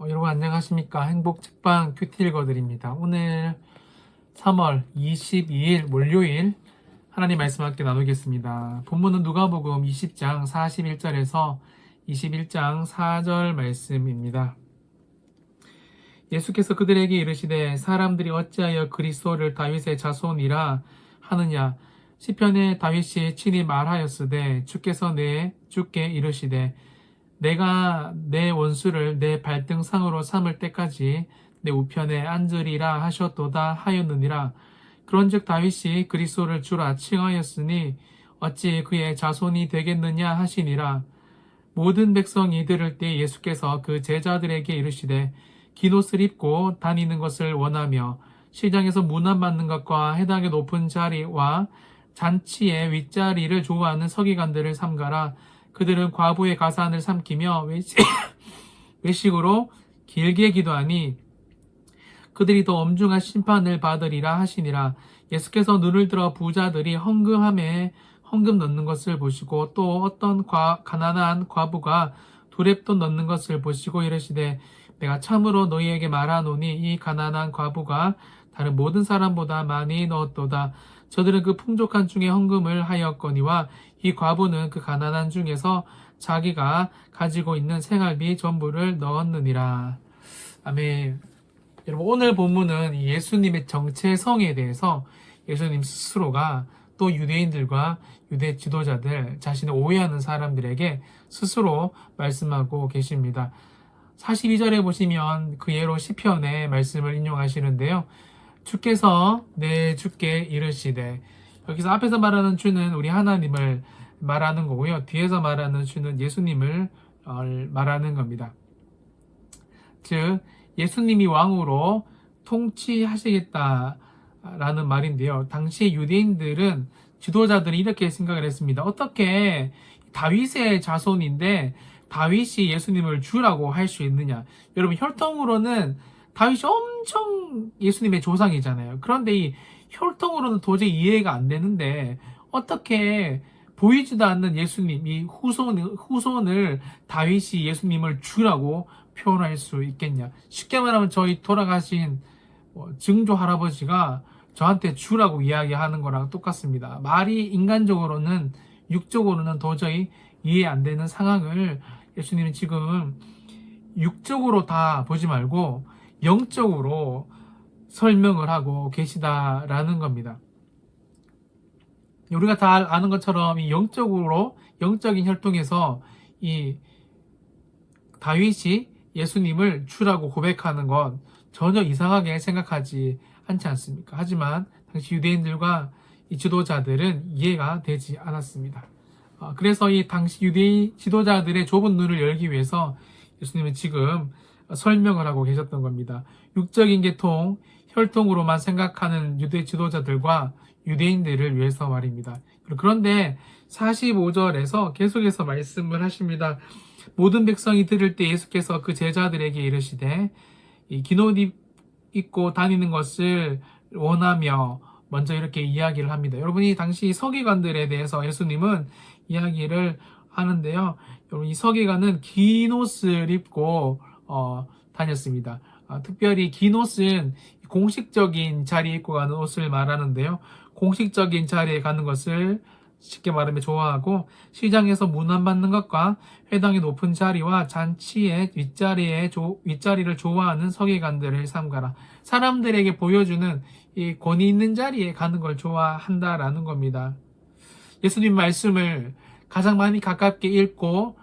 여러분 안녕하십니까? 행복 책방 큐티 읽어드립니다. 오늘 3월 22일 월요일 하나님 말씀 함께 나누겠습니다. 본문은 누가복음 20장 41절에서 21장 4절 말씀입니다. 예수께서 그들에게 이르시되 사람들이 어찌하여 그리스도를 다윗의 자손이라 하느냐? 시편에 다윗이 친히 말하였으되 주께서 주께 이르시되 내가 내 원수를 내 발등상으로 삼을 때까지 내 우편에 앉으리라 하셨도다 하였느니라. 그런즉 다윗이 그리스도를 주라 칭하였으니 어찌 그의 자손이 되겠느냐 하시니라. 모든 백성이 들을 때 예수께서 그 제자들에게 이르시되 긴 옷을 입고 다니는 것을 원하며 시장에서 문안받는 것과 해당의 높은 자리와 잔치의 윗자리를 좋아하는 서기관들을 삼가라. 그들은 과부의 가산을 삼키며 외식으로 길게 기도하니 그들이 더 엄중한 심판을 받으리라 하시니라. 예수께서 눈을 들어 부자들이 헌금함에 헌금 넣는 것을 보시고 또 어떤 가난한 과부가 두렙돈 넣는 것을 보시고 이르시되 내가 참으로 너희에게 말하노니 이 가난한 과부가 다른 모든 사람보다 많이 넣었도다. 저들은 그 풍족한 중에 헌금을 하였거니와 이 과부는 그 가난한 중에서 자기가 가지고 있는 생활비 전부를 넣었느니라. 아멘. 여러분, 오늘 본문은 예수님의 정체성에 대해서 예수님 스스로가 또 유대인들과 유대 지도자들, 자신을 오해하는 사람들에게 스스로 말씀하고 계십니다. 42절에 보시면 그 예로 시편의 말씀을 인용하시는데요. 주께서 내 주께 이르시되, 여기서 앞에서 말하는 주는 우리 하나님을 말하는 거고요. 뒤에서 말하는 주는 예수님을 말하는 겁니다. 즉 예수님이 왕으로 통치하시겠다라는 말인데요. 당시 유대인들은 지도자들이 이렇게 생각을 했습니다. 어떻게 다윗의 자손인데 다윗이 예수님을 주라고 할 수 있느냐. 여러분, 혈통으로는 다윗이 엄청 예수님의 조상이잖아요. 그런데 이 혈통으로는 도저히 이해가 안 되는데 어떻게 보이지도 않는 예수님이 후손을 다윗이 예수님을 주라고 표현할 수 있겠냐. 쉽게 말하면 저희 돌아가신 증조 할아버지가 저한테 주라고 이야기하는 거랑 똑같습니다. 말이 인간적으로는, 육적으로는 도저히 이해 안 되는 상황을 예수님은 지금 육적으로 다 보지 말고 영적으로 설명을 하고 계시다라는 겁니다. 우리가 다 아는 것처럼 이 영적인 혈통에서 이 다윗이 예수님을 주라고 고백하는 건 전혀 이상하게 생각하지 않지 않습니까? 하지만 당시 유대인들과 이 지도자들은 이해가 되지 않았습니다. 그래서 이 당시 유대인 지도자들의 좁은 눈을 열기 위해서 예수님은 지금 설명을 하고 계셨던 겁니다. 육적인 계통, 혈통으로만 생각하는 유대 지도자들과 유대인들을 위해서 말입니다. 그런데 45절에서 계속해서 말씀을 하십니다. 모든 백성이 들을 때 예수께서 그 제자들에게 이르시되 긴 옷 입고 다니는 것을 원하며 먼저 이렇게 이야기를 합니다. 여러분이 당시 서기관들에 대해서 예수님은 이야기를 하는데요. 여러분, 이 서기관은 긴 옷을 입고 다녔습니다. 특별히 긴 옷은 공식적인 자리에 입고 가는 옷을 말하는데요. 공식적인 자리에 가는 것을 쉽게 말하면 좋아하고 시장에서 문안받는 것과 회당의 높은 자리와 잔치의 윗자리를 좋아하는 서기관들을 삼가라. 사람들에게 보여주는 이 권위 있는 자리에 가는 걸 좋아한다라는 겁니다. 예수님 말씀을 가장 많이 가깝게 읽고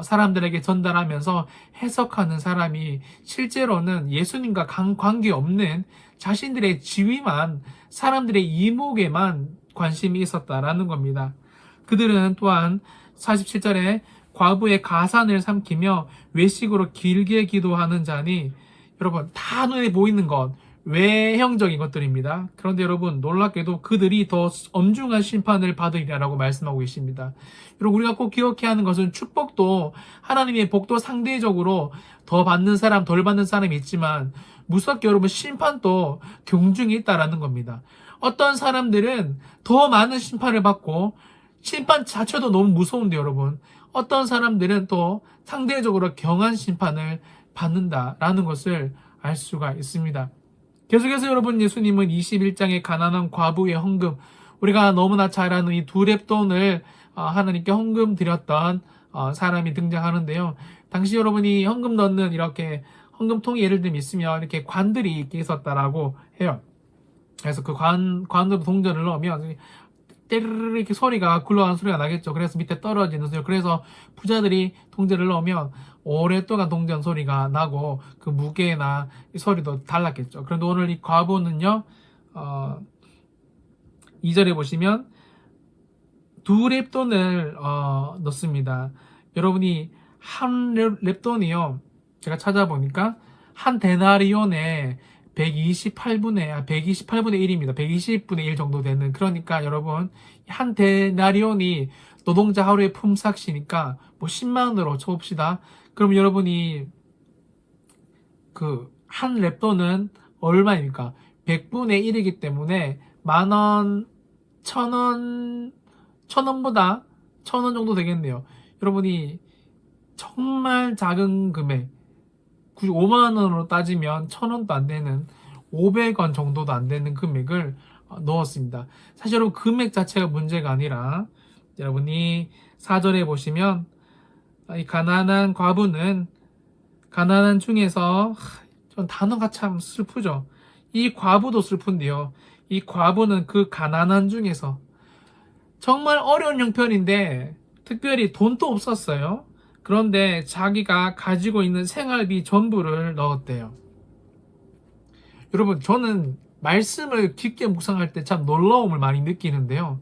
사람들에게 전달하면서 해석하는 사람이 실제로는 예수님과 관계없는 자신들의 지위만, 사람들의 이목에만 관심이 있었다라는 겁니다. 그들은 또한 47절에 과부의 가산을 삼키며 외식으로 길게 기도하는 자니, 여러분, 다 눈에 보이는 것, 외형적인 것들입니다. 그런데 여러분, 놀랍게도 그들이 더 엄중한 심판을 받으리라고 말씀하고 계십니다. 여러분, 우리가 꼭 기억해야 하는 것은 축복도, 하나님의 복도 상대적으로 더 받는 사람, 덜 받는 사람이 있지만 무섭게 여러분, 심판도 경중이 있다라는 겁니다. 어떤 사람들은 더 많은 심판을 받고 심판 자체도 너무 무서운데 여러분, 어떤 사람들은 또 상대적으로 경한 심판을 받는다라는 것을 알 수가 있습니다. 계속해서 여러분, 예수님은 21장의 가난한 과부의 헌금, 우리가 너무나 잘 아는 이 두 렙돈을 하나님께 헌금 드렸던 사람이 등장하는데요. 당시 여러분이 헌금 넣는 이렇게 헌금통이 예를 들면 있으면 이렇게 관들이 이렇게 있었다라고 해요. 그래서 그 관으로 동전을 넣으면 때르르 이렇게 소리가 굴러가는 소리가 나겠죠. 그래서 밑에 떨어지는 소리. 그래서 부자들이 동전을 넣으면 오랫동안 동전 소리가 나고 그 무게나 이 소리도 달랐겠죠. 그런데 오늘 이 과부는요, 2절에 보시면 두 렙돈을 넣습니다. 여러분이 한 렙돈이요, 제가 찾아보니까 한 데나리온에 128분의 1입니다. 120분의 1 정도 되는. 그러니까 여러분, 한 데나리온이 노동자 하루의 품삯이니까 뭐 10만 원으로 쳐봅시다. 그럼 여러분이 그 한 렙돈은 얼마입니까? 100분의 1이기 때문에 만원, 천원보다 1000원 정도 되겠네요. 여러분이 정말 작은 금액, 5만 원으로 따지면 1000원도 안 되는 500원 정도도 안 되는 금액을 넣었습니다. 사실 여러분, 금액 자체가 문제가 아니라 여러분이 4절에 보시면 이 가난한 과부는 가난한 중에서, 전 단어가 참 슬프죠. 이 과부도 슬픈데요. 이 과부는 그 가난한 중에서 정말 어려운 형편인데 특별히 돈도 없었어요. 그런데 자기가 가지고 있는 생활비 전부를 넣었대요. 여러분, 저는 말씀을 깊게 묵상할 때 참 놀라움을 많이 느끼는데요.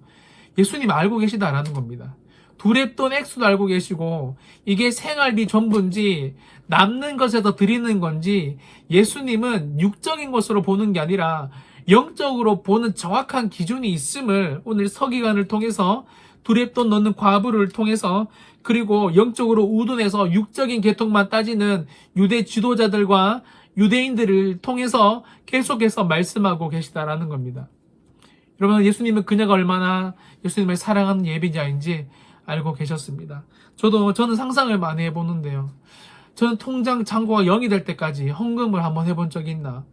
예수님 알고 계시다라는 겁니다. 두 렙돈 액수도 알고 계시고 이게 생활비 전부인지 남는 것에서 드리는 건지 예수님은 육적인 것으로 보는 게 아니라 영적으로 보는 정확한 기준이 있음을 오늘 서기관을 통해서, 두 렙돈 넣는 과부를 통해서, 그리고 영적으로 우둔해서 육적인 계통만 따지는 유대 지도자들과 유대인들을 통해서 계속해서 말씀하고 계시다라는 겁니다. 여러분, 예수님은 그녀가 얼마나 예수님을 사랑하는 예비자인지 알고 계셨습니다. 저는 상상을 많이 해보는데요. 저는 통장 잔고가 0이 될 때까지 헌금을 한번 해본 적이 있나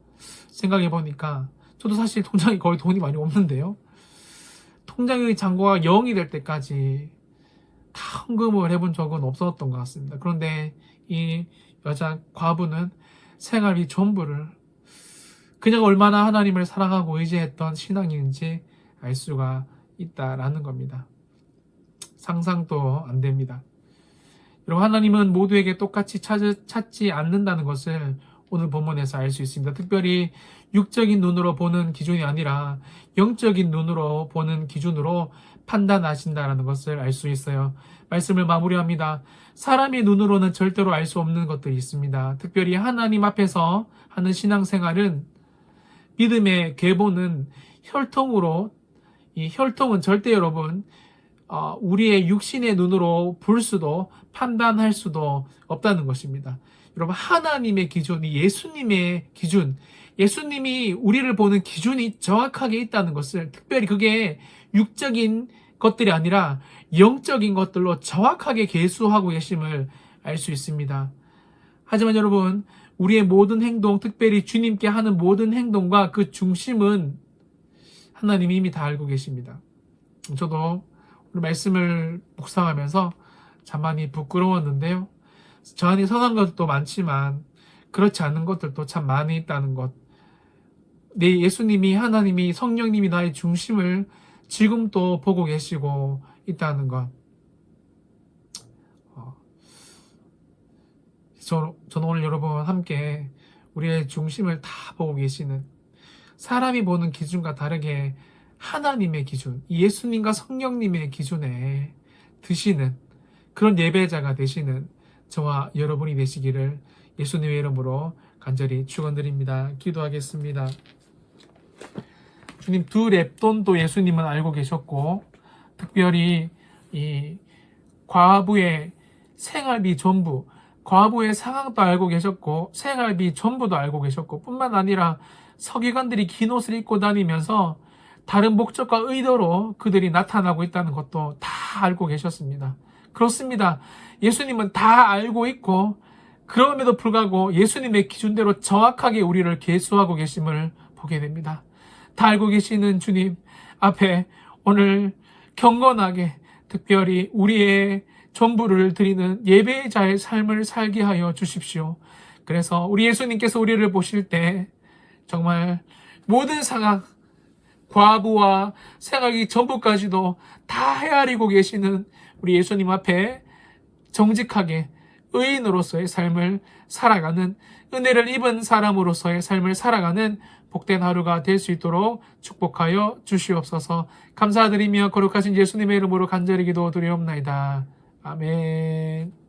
생각해보니까, 저도 사실 통장에 거의 돈이 많이 없는데요. 통장의 잔고가 0이 될 때까지 다 헌금을 해본 적은 없었던 것 같습니다. 그런데 이 여자 과부는 생활비 전부를, 그녀가 얼마나 하나님을 사랑하고 의지했던 신앙인지 알 수가 있다라는 겁니다. 상상도 안 됩니다. 여러분, 하나님은 모두에게 똑같이 찾지 않는다는 것을 오늘 본문에서 알 수 있습니다. 특별히 육적인 눈으로 보는 기준이 아니라 영적인 눈으로 보는 기준으로 판단하신다는 것을 알 수 있어요. 말씀을 마무리합니다. 사람의 눈으로는 절대로 알 수 없는 것들이 있습니다. 특별히 하나님 앞에서 하는 신앙생활은, 믿음의 계보는 혈통으로, 이 혈통은 절대 여러분 우리의 육신의 눈으로 볼 수도 판단할 수도 없다는 것입니다. 여러분, 하나님의 기준이 예수님의 기준, 예수님이 우리를 보는 기준이 정확하게 있다는 것을, 특별히 그게 육적인 것들이 아니라 영적인 것들로 정확하게 계수하고 계심을 알 수 있습니다. 하지만 여러분, 우리의 모든 행동, 특별히 주님께 하는 모든 행동과 그 중심은 하나님이 이미 다 알고 계십니다. 저도 오늘 말씀을 묵상하면서 참 많이 부끄러웠는데요. 저 안에 선한 것도 많지만 그렇지 않은 것들도 참 많이 있다는 것. 내 예수님이, 하나님이, 성령님이 나의 중심을 지금도 보고 계시고 있다는 것. 저는 오늘 여러분 함께 우리의 중심을 다 보고 계시는, 사람이 보는 기준과 다르게 하나님의 기준, 예수님과 성령님의 기준에 드시는 그런 예배자가 되시는 저와 여러분이 되시기를 예수님의 이름으로 간절히 축원드립니다. 기도하겠습니다. 주님, 두 렙돈도 예수님은 알고 계셨고, 특별히 이 과부의 생활비 전부, 과부의 상황도 알고 계셨고, 생활비 전부도 알고 계셨고, 뿐만 아니라 서기관들이 긴 옷을 입고 다니면서 다른 목적과 의도로 그들이 나타나고 있다는 것도 다 알고 계셨습니다. 그렇습니다. 예수님은 다 알고 있고 그럼에도 불구하고 예수님의 기준대로 정확하게 우리를 계수하고 계심을 보게 됩니다. 다 알고 계시는 주님 앞에 오늘 경건하게 특별히 우리의 전부를 드리는 예배자의 삶을 살게 하여 주십시오. 그래서 우리 예수님께서 우리를 보실 때 정말 모든 상황, 과부와 생각이 전부까지도 다 헤아리고 계시는 우리 예수님 앞에 정직하게 의인으로서의 삶을 살아가는, 은혜를 입은 사람으로서의 삶을 살아가는 복된 하루가 될 수 있도록 축복하여 주시옵소서. 감사드리며 거룩하신 예수님의 이름으로 간절히 기도드리옵나이다. 아멘.